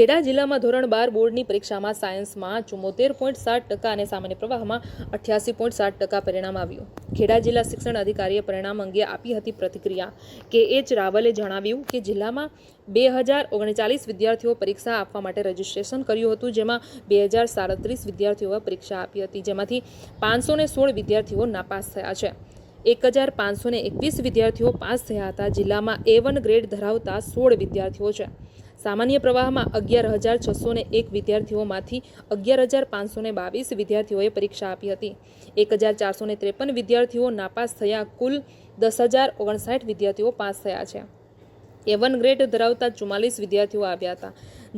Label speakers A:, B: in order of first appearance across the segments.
A: ખેડા જિલ્લામાં ધોરણ 12 બોર્ડની પરીક્ષામાં સાયન્સમાં 74.7% અને સામાન્ય પ્રવાહમાં 88.7% પરિણામ આવ્યું. ખેડા જિલ્લા શિક્ષણ અધિકારીએ પરિણામ અંગે આપી હતી પ્રતિક્રિયા. કે.એચ. રાવલે જણાવ્યું કે જિલ્લામાં 2039 વિદ્યાર્થીઓ પરીક્ષા આપવા માટે રજીસ્ટ્રેશન કર્યું હતું, જેમાં 2037 વિદ્યાર્થીઓએ પરીક્ષા આપી હતી, જેમાંથી 516 વિદ્યાર્થીઓ નાપાસ થયા છે. 1521 વિદ્યાર્થીઓ પાસ થયા હતા. જિલ્લામાં A1 ગ્રેડ ધરાવતા 16 વિદ્યાર્થીઓ છે. સામાન્ય પ્રવાહમાં 11,601 વિદ્યાર્થીઓમાંથી 11,522 વિદ્યાર્થીઓએ પરીક્ષા આપી હતી. 1,453 વિદ્યાર્થીઓ નાપાસ થયા. કુલ 10,059 વિદ્યાર્થીઓ પાસ થયા છે. A1 ગ્રેડ ધરાવતા 44 વિદ્યાર્થીઓ આવ્યા હતા.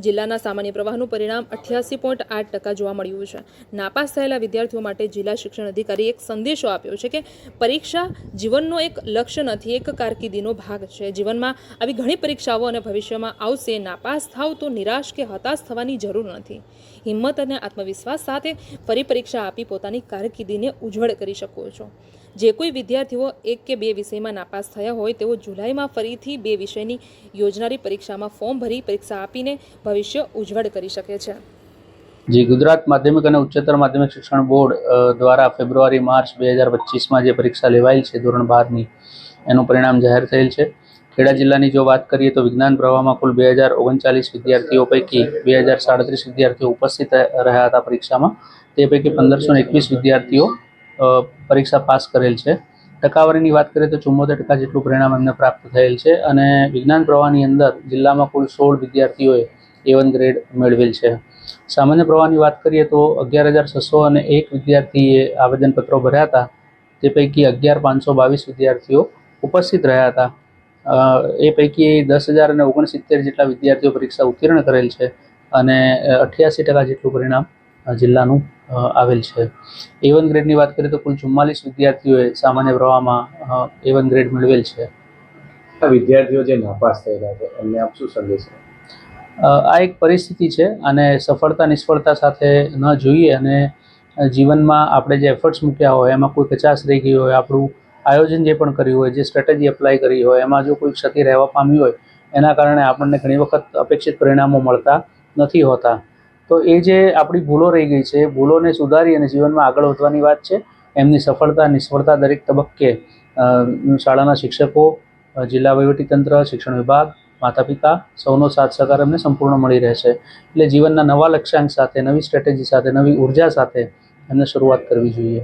A: જિલ્લાના સામાન્ય પ્રવાહનું પરિણામ 88.8% જોવા મળ્યું છે. નાપાસ થયેલા વિદ્યાર્થીઓ માટે જિલ્લા શિક્ષણ અધિકારીએ એક સંદેશો આપ્યો છે કે પરીક્ષા જીવનનો એક લક્ષ્ય નથી, એક કારકિર્દીનો ભાગ છે. જીવનમાં આવી ઘણી પરીક્ષાઓ અને ભવિષ્યમાં આવશે. નાપાસ થાવ તો નિરાશ કે હતાશ થવાની જરૂર નથી. હિંમત અને આત્મવિશ્વાસ સાથે ફરી પરીક્ષા આપી પોતાની કારકિર્દીને ઉજ્જવળ કરી શકો છો. જે કોઈ વિદ્યાર્થીઓ 1 કે 2 વિષયમાં નાપાસ થયા હોય તેઓ જુલાઈમાં ફરીથી 2 વિષયની યોજનારી પરીક્ષામાં ફોર્મ ભરી પરીક્ષા આપીને ભવિષ્ય ઉજ્જવળ કરી શકે છે.
B: જી, ગુજરાત માધ્યમિક અને ઉચ્ચતર માધ્યમિક શિક્ષણ બોર્ડ દ્વારા ફેબ્રુઆરી-માર્ચ 2025માં જે પરીક્ષા લેવાયેલ છે ધોરણ 12ની, એનું પરિણામ જાહેર થયેલ છે. ખેડા જિલ્લાની જો વાત કરીએ તો વિજ્ઞાન પ્રવાહમાં કુલ 2039 વિદ્યાર્થીઓ પૈકી 2037 વિદ્યાર્થીઓ ઉપસ્થિત રહ્યા હતા પરીક્ષામાં. તે પૈકી 1521 વિદ્યાર્થીઓ પરીક્ષા પાસ કરેલ છે. ટકાવારીની વાત કરીએ તો 74% જેટલું પરિણામ એમને પ્રાપ્ત થયેલ છે. અને વિજ્ઞાન પ્રવાહની અંદર જિલ્લામાં કુલ 16 વિદ્યાર્થીઓએ A1 ગ્રેડ મેળવેલ છે. સામાન્ય પ્રવાહની વાત કરીએ તો 11,601 વિદ્યાર્થીએ આવેદનપત્રો ભર્યા હતા. તે પૈકી 11,522 વિદ્યાર્થીઓ ઉપસ્થિત રહ્યા હતા. એ પૈકી 10,069 જેટલા વિદ્યાર્થીઓ પરીક્ષા ઉત્તીર્ણ કરેલ છે અને 88% જેટલું પરિણામ જિલ્લાનું આવેલ છે. A1 ગ્રેડની વાત કરીએ તો કુલ 44 વિદ્યાર્થીઓએ સામાન્ય પ્રવાહમાં A1 ગ્રેડ મેળવેલ છે.
C: વિદ્યાર્થીઓ જે નાપાસ થયેલા છે એમને આપ શું સંદેશ?
B: આ એક પરિસ્થિતિ છે અને સફળતા નિષ્ફળતા સાથે ન જોઈએ અને જીવનમાં આપણે જે એફર્ટ્સ મૂક્યા હોય એમાં કોઈ કચાશ રહી ગઈ હોય, આપણું આયોજન જે પણ કર્યું હોય, જે સ્ટ્રેટેજી એપ્લાય કરી હોય, એમાં જો કોઈ ક્ષતિ રહેવા પામી હોય એના કારણે આપણને ઘણી વખત અપેક્ષિત પરિણામો મળતા નથી હોતા. તો એ જે આપણી ભૂલો રહી ગઈ છે, એ ભૂલોને સુધારી અને જીવનમાં આગળ વધવાની વાત છે. એમની સફળતા નિષ્ફળતા દરેક તબક્કે શાળાના શિક્ષકો, જિલ્લા વહીવટીતંત્ર, શિક્ષણ વિભાગ, માતા પિતા સૌનો સાથ સહકાર એમને સંપૂર્ણ મળી રહેશે. એટલે જીવનના નવા લક્ષ્યાંક સાથે, નવી સ્ટ્રેટેજી સાથે, નવી ઉર્જા સાથે એમને શરૂઆત કરવી જોઈએ.